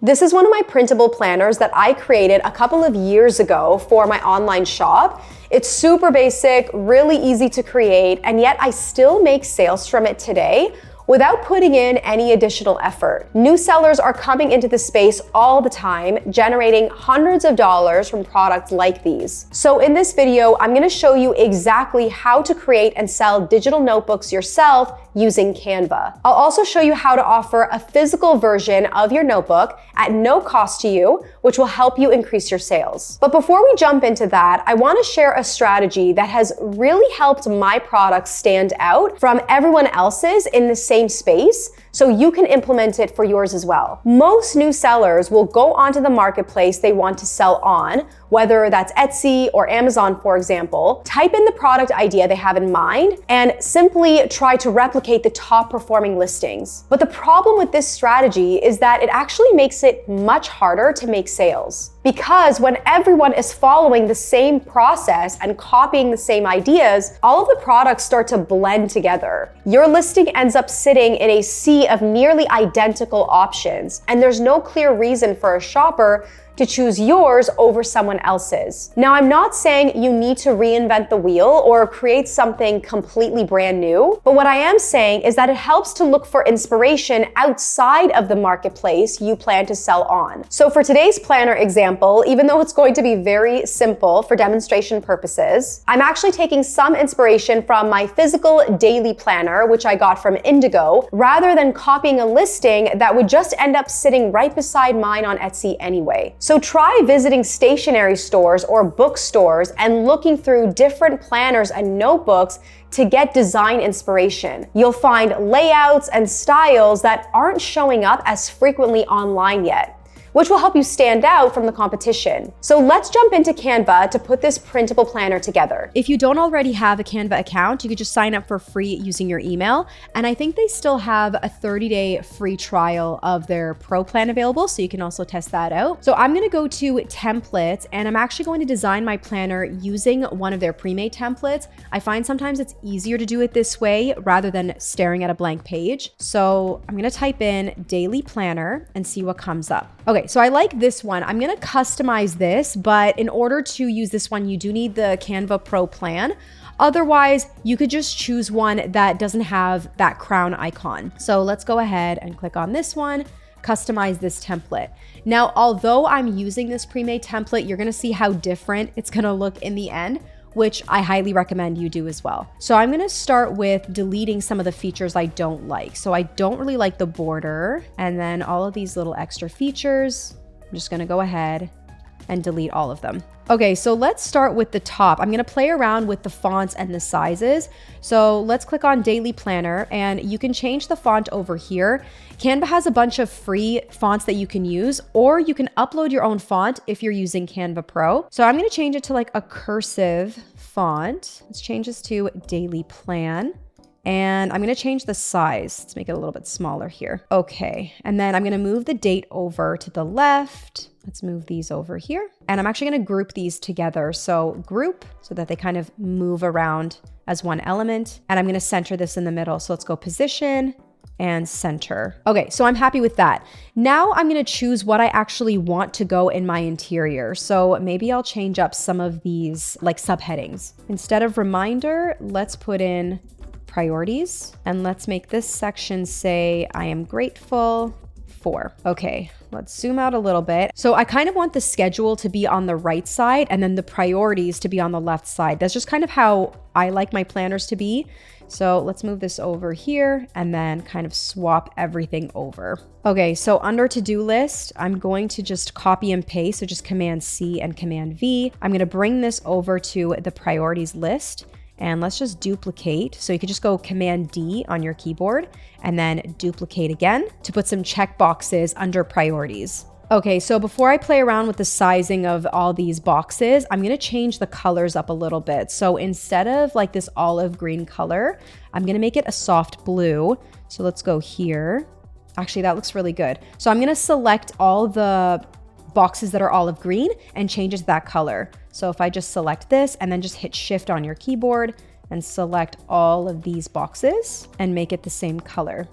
This is one of my printable planners that I created a couple of years ago for my online shop. It's super basic, really easy to create, and yet I still make sales from it today without putting in any additional effort. New sellers are coming into the space all the time, generating hundreds of dollars from products like these. So in this video, I'm gonna show you exactly how to create and sell digital notebooks yourself using Canva. I'll also show you how to offer a physical version of your notebook at no cost to you, which will help you increase your sales. But before we jump into that, I wanna share a strategy that has really helped my products stand out from everyone else's in the same space, so you can implement it for yours as well. Most new sellers will go onto the marketplace they want to sell on, whether that's Etsy or Amazon, for example, type in the product idea they have in mind, and simply try to replicate the top performing listings. But the problem with this strategy is that it actually makes it much harder to make sales. Because when everyone is following the same process and copying the same ideas, all of the products start to blend together. Your listing ends up sitting in a sea of nearly identical options, and there's no clear reason for a shopper to choose yours over someone else's. Now, I'm not saying you need to reinvent the wheel or create something completely brand new, but what I am saying is that it helps to look for inspiration outside of the marketplace you plan to sell on. So for today's planner example, even though it's going to be very simple for demonstration purposes, I'm actually taking some inspiration from my physical daily planner, which I got from Indigo, rather than copying a listing that would just end up sitting right beside mine on Etsy anyway. So try visiting stationery stores or bookstores and looking through different planners and notebooks to get design inspiration. You'll find layouts and styles that aren't showing up as frequently online yet, which will help you stand out from the competition. So let's jump into Canva to put this printable planner together. If you don't already have a Canva account, you could just sign up for free using your email. And I think they still have a 30-day free trial of their Pro plan available, so you can also test that out. So I'm gonna go to templates, and I'm actually going to design my planner using one of their pre-made templates. I find sometimes it's easier to do it this way rather than staring at a blank page. So I'm gonna type in daily planner and see what comes up. Okay, so I like this one. I'm gonna customize this, but in order to use this one, you do need the Canva Pro plan. Otherwise, you could just choose one that doesn't have that crown icon. So let's go ahead and click on this one, customize this template. Now, although I'm using this pre-made template, you're gonna see how different it's gonna look in the end, which I highly recommend you do as well. So I'm gonna start with deleting some of the features I don't like. So I don't really like the border, and then all of these little extra features. I'm just gonna go ahead and delete all of them. Okay, so let's start with the top. I'm gonna play around with the fonts and the sizes. So let's click on Daily Planner, and you can change the font over here. Canva has a bunch of free fonts that you can use, or you can upload your own font if you're using Canva Pro. So I'm gonna change it to like a cursive font. Let's change this to Daily Plan. And I'm gonna change the size. Let's make it a little bit smaller here. Okay, and then I'm gonna move the date over to the left. Let's move these over here. And I'm actually gonna group these together. So group, so that they kind of move around as one element. And I'm gonna center this in the middle. So let's go position and center. Okay, so I'm happy with that. Now I'm gonna choose what I actually want to go in my interior. So maybe I'll change up some of these like subheadings. Instead of reminder, let's put in priorities, and let's make this section say, I am grateful for. Okay, let's zoom out a little bit. So I kind of want the schedule to be on the right side and then the priorities to be on the left side. That's just kind of how I like my planners to be. So let's move this over here and then kind of swap everything over. Okay, so under to-do list, I'm going to just copy and paste. So just Command C and Command V. I'm gonna bring this over to the priorities list. And let's just duplicate. So you could just go Command D on your keyboard and then duplicate again to put some check boxes under priorities. Okay, so before I play around with the sizing of all these boxes, I'm gonna change the colors up a little bit. So instead of like this olive green color, I'm gonna make it a soft blue. So let's go here. Actually, that looks really good. So I'm gonna select all the boxes that are olive green and change it to that color. So if I just select this and then just hit Shift on your keyboard and select all of these boxes and make it the same color.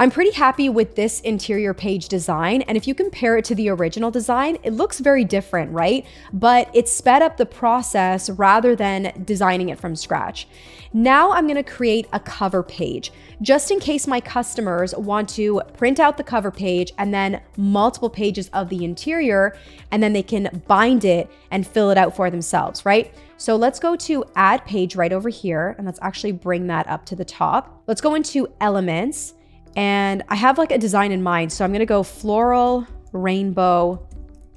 I'm pretty happy with this interior page design, and if you compare it to the original design, it looks very different, right? But it sped up the process rather than designing it from scratch. Now I'm gonna create a cover page, just in case my customers want to print out the cover page and then multiple pages of the interior, and then they can bind it and fill it out for themselves, right? So let's go to add page right over here, and let's actually bring that up to the top. Let's go into elements, and I have like a design in mind. So I'm gonna go floral, rainbow,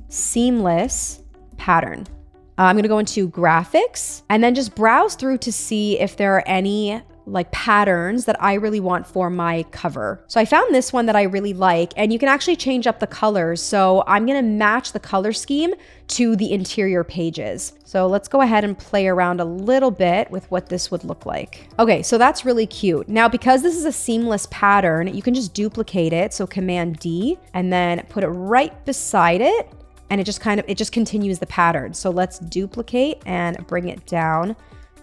seamless pattern. I'm gonna go into graphics and then just browse through to see if there are any like patterns that I really want for my cover. So I found this one that I really like, and you can actually change up the colors. So I'm gonna match the color scheme to the interior pages. So let's go ahead and play around a little bit with what this would look like. Okay, so that's really cute. Now, because this is a seamless pattern, you can just duplicate it. So Command D and then put it right beside it. And it just continues the pattern. So let's duplicate and bring it down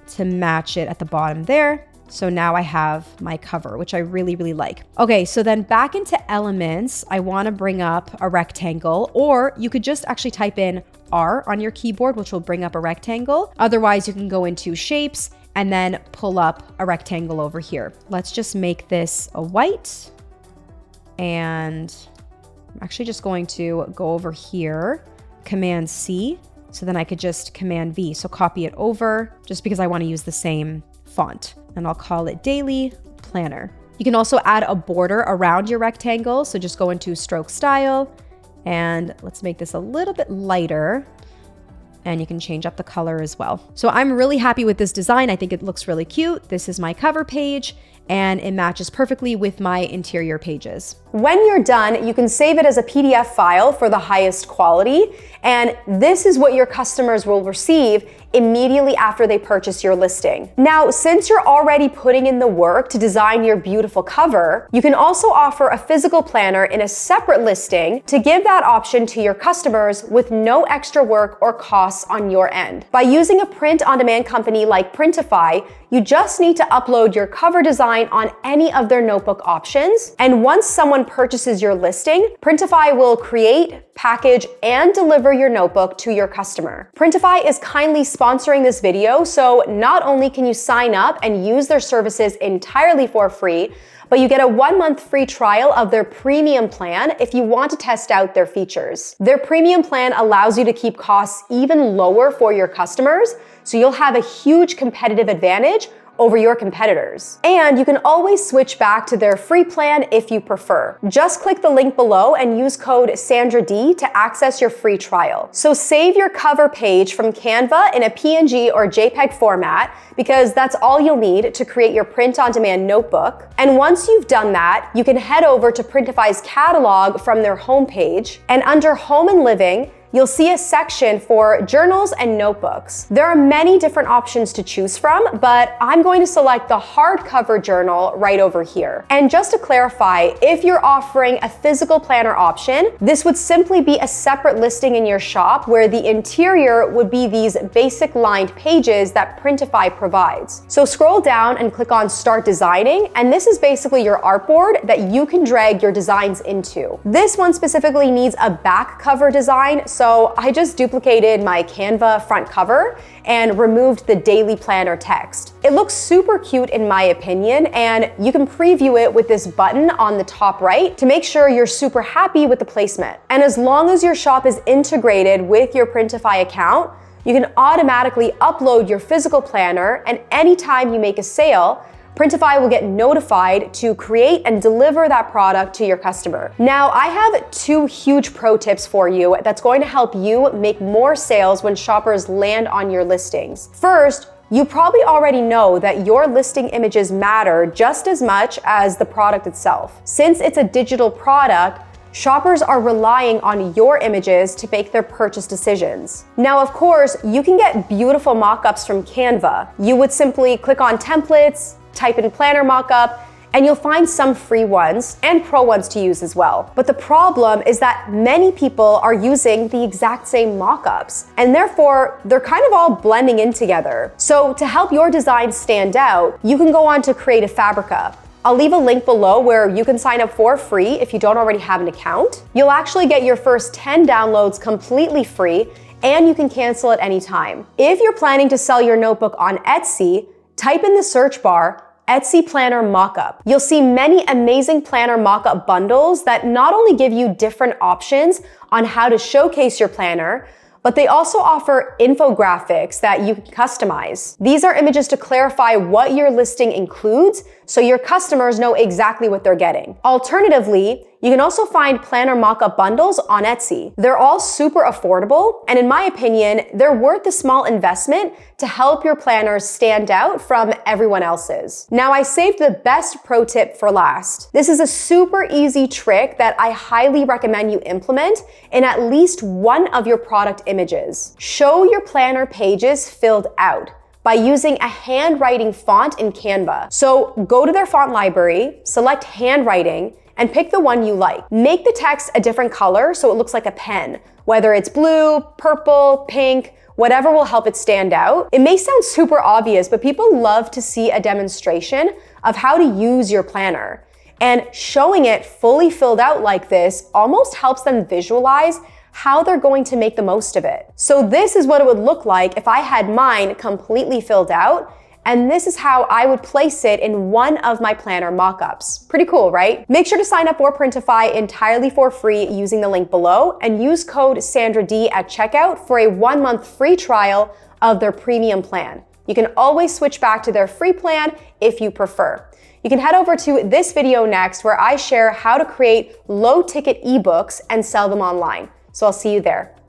to match it at the bottom there. So now I have my cover, which I really, really like. Okay, so then back into elements, I wanna bring up a rectangle, or you could just actually type in R on your keyboard, which will bring up a rectangle. Otherwise, you can go into shapes and then pull up a rectangle over here. Let's just make this a white, and I'm actually just going to go over here, Command C, so then I could just Command V. So copy it over just because I want to use the same font, and I'll call it Daily Planner. You can also add a border around your rectangle. So just go into stroke style, and let's make this a little bit lighter. And you can change up the color as well. So I'm really happy with this design. I think it looks really cute. This is my cover page, and it matches perfectly with my interior pages. When you're done, you can save it as a PDF file for the highest quality, and this is what your customers will receive immediately after they purchase your listing. Now, since you're already putting in the work to design your beautiful cover, you can also offer a physical planner in a separate listing to give that option to your customers with no extra work or costs on your end. By using a print-on-demand company like Printify, you just need to upload your cover design on any of their notebook options, and once someone purchases your listing, Printify will create, package, and deliver your notebook to your customer. Printify is kindly sponsoring this video, so not only can you sign up and use their services entirely for free, but you get a 1-month free trial of their premium plan if you want to test out their features. Their premium plan allows you to keep costs even lower for your customers, so you'll have a huge competitive advantage over your competitors. And you can always switch back to their free plan if you prefer. Just click the link below and use code SandraD to access your free trial. So save your cover page from Canva in a PNG or JPEG format, because that's all you'll need to create your print-on-demand notebook. And once you've done that, you can head over to Printify's catalog from their homepage, and under Home and Living, you'll see a section for journals and notebooks. There are many different options to choose from, but I'm going to select the hardcover journal right over here. And just to clarify, if you're offering a physical planner option, this would simply be a separate listing in your shop where the interior would be these basic lined pages that Printify provides. So scroll down and click on Start Designing, and this is basically your artboard that you can drag your designs into. This one specifically needs a back cover design, so I just duplicated my Canva front cover and removed the daily planner text. It looks super cute in my opinion, and you can preview it with this button on the top right to make sure you're super happy with the placement. And as long as your shop is integrated with your Printify account, you can automatically upload your physical planner, and anytime you make a sale, Printify will get notified to create and deliver that product to your customer. Now, I have 2 huge pro tips for you that's going to help you make more sales when shoppers land on your listings. First, you probably already know that your listing images matter just as much as the product itself. Since it's a digital product, shoppers are relying on your images to make their purchase decisions. Now, of course, you can get beautiful mockups from Canva. You would simply click on templates, type in planner mockup, and you'll find some free ones and pro ones to use as well. But the problem is that many people are using the exact same mockups, and therefore they're kind of all blending in together. So to help your design stand out, you can go on to Creative Fabrica. I'll leave a link below where you can sign up for free if you don't already have an account. You'll actually get your first 10 downloads completely free, and you can cancel at any time. If you're planning to sell your notebook on Etsy, type in the search bar Etsy Planner Mockup. You'll see many amazing planner mockup bundles that not only give you different options on how to showcase your planner, but they also offer infographics that you can customize. These are images to clarify what your listing includes so your customers know exactly what they're getting. Alternatively, you can also find planner mockup bundles on Etsy. They're all super affordable, and in my opinion, they're worth the small investment to help your planners stand out from everyone else's. Now, I saved the best pro tip for last. This is a super easy trick that I highly recommend you implement in at least one of your product images. Show your planner pages filled out by using a handwriting font in Canva. So go to their font library, select handwriting, and pick the one you like. Make the text a different color so it looks like a pen, whether it's blue, purple, pink, whatever will help it stand out. It may sound super obvious, but people love to see a demonstration of how to use your planner. And showing it fully filled out like this almost helps them visualize how they're going to make the most of it. So this is what it would look like if I had mine completely filled out, and this is how I would place it in one of my planner mockups. Pretty cool, right? Make sure to sign up for Printify entirely for free using the link below and use code SandraD at checkout for a 1-month free trial of their premium plan. You can always switch back to their free plan if you prefer. You can head over to this video next where I share how to create low-ticket ebooks and sell them online. So I'll see you there.